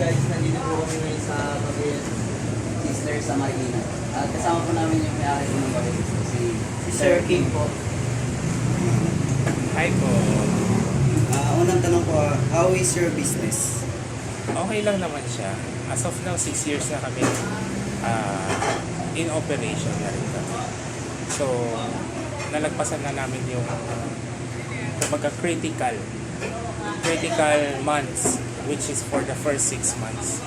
guys, nandito po kami ngayon sa Pavilion Sister sa Marikina. At kasama po namin yung may-ari po ng Pavilion si Sir King po. Hi po. Unang tanong po, how is your business? Okay lang naman siya. As of now, 6 years na kami in operation na rin kami. So, nalagpasan na namin yung kumbaga critical months, which is for the first 6 months.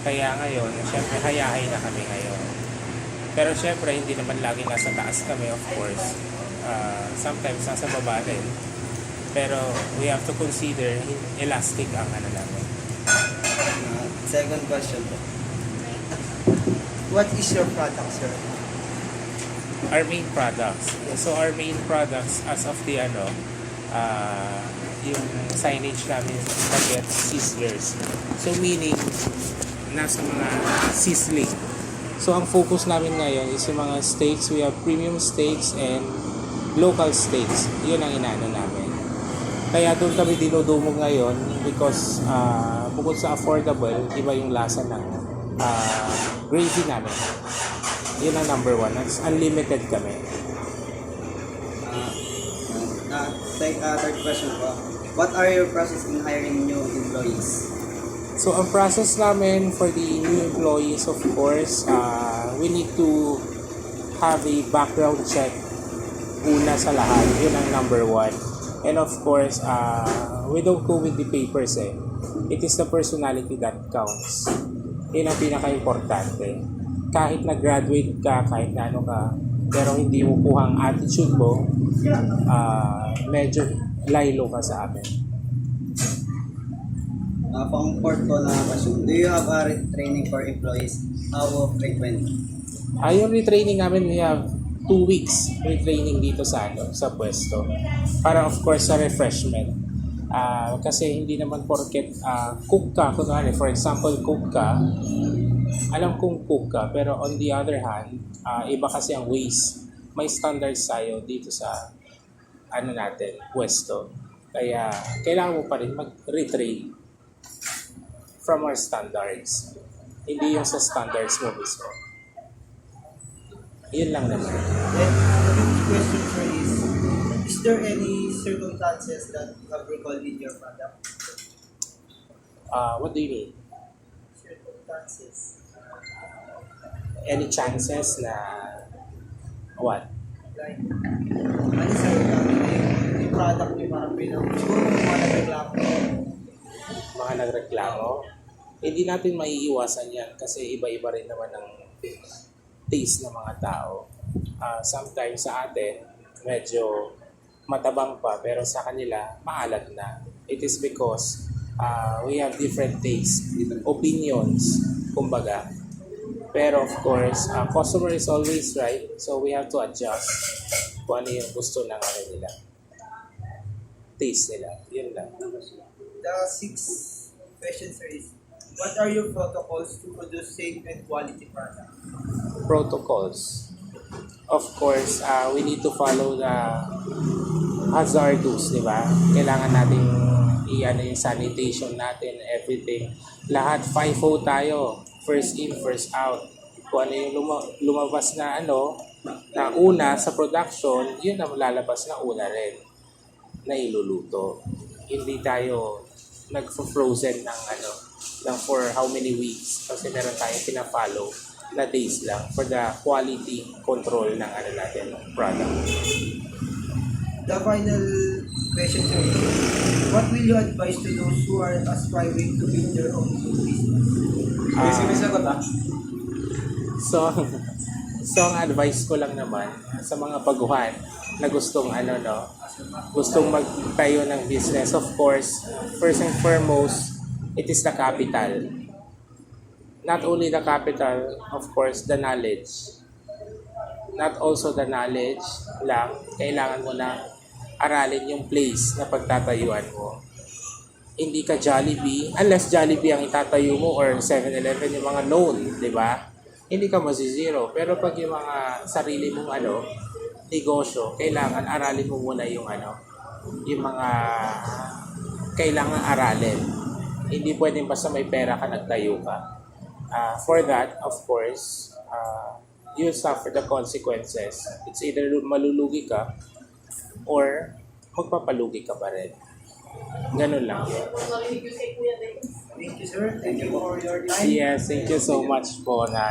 Kaya ngayon, syempre hayahay na kami ngayon. Pero syempre, hindi naman lagi nasa taas kami, of course. Sometimes nasa baba rin. Pero we have to consider elastic ang ano namin. Second question po. What is your product, sir? Our main products. So our main products as of the yung signage namin target sizzlers. So meaning nasa mga sizzling. So ang focus namin ngayon is yung mga steaks. We have premium steaks and local steaks. Yun ang inaano namin. Kaya doon kami dinudumog ngayon because bukod sa affordable, iba yung lasa ng gravy namin. Yun ang number one. It's unlimited kami. Third question po. What are your process in hiring new employees? So, ang process namin for the new employees, of course, we need to have a background check una sa lahat. Yun ang number one. And of course, we don't go with the papers eh. It is the personality that counts. Yun ang pinaka-importante. Kahit na-graduate ka, kahit na ano ka, pero hindi mo kuha ang attitude mo, medyo laylo ka sa amin. Pang fourth ko na question. Do you have a training for employees? How frequent? Yung retraining namin, we have 2 weeks retraining dito sa pwesto. Para of course sa refreshment. Kasi hindi naman porket cook ka, kunwari, for example, cook ka, alam kong cook ka, pero on the other hand, iba kasi ang ways. May standards tayo dito sa natin, pwesto. Kaya kailangan mo pa rin mag-retrain from our standards. Hindi yung sa standards mo mismo. Yun lang naman. Then, the question, sir, is there any circumstances that you have recalled in your product? What do you mean? Circumstances. Any chances na what? Like, ano sir, yung product niyo parang siguro kung mga nagreklamo. Mga nagreklamo? Hindi natin maiiwasan yan kasi iba-iba rin naman ang taste ng mga tao. Sometimes sa atin, medyo matabang pa, pero sa kanila, maalat na. It is because we have different tastes, opinions, kumbaga. Pero of course, customer is always right, so we have to adjust kung ano yung gusto ng nila. Taste nila, yun lang. The sixth question, sir, is what are your protocols to produce safe and quality product? Protocols. Of course, we need to follow the hazardous, di ba? Kailangan natin yung sanitation natin, everything. Lahat 5-0 tayo. First in, first out. Kung ano yung lumabas na na una sa production, yun ang lalabas na una rin na iluluto. Hindi tayo nag-frozen ng for how many weeks kasi meron tayong pina-follow na days lang for the quality control ng natin, product. The final question, sir, is what will you advise to those who are aspiring to build their own business? So ang advice ko lang naman sa mga baguhan na gustong gustong magtayo ng business, of course, first and foremost, it is the capital. Not only the capital, of course, the knowledge. Not also the knowledge lang, kailangan mo na aralin yung place na pagtatayuan mo. Hindi ka Jollibee, unless Jollibee ang itatayo mo or 7-Eleven, yung mga known, di ba? Hindi ka masizero. Pero pag yung mga sarili mong negosyo, kailangan aralin mo muna yung yung mga kailangan aralin. Hindi pwedeng basta may pera ka, nagtayo ka. For that, of course, you'll suffer the consequences. It's either malulugi ka or magpapalugi ka pa rin. Ganun lang. Thank you, sir. Thank you for your time. Yes, thank you so much po na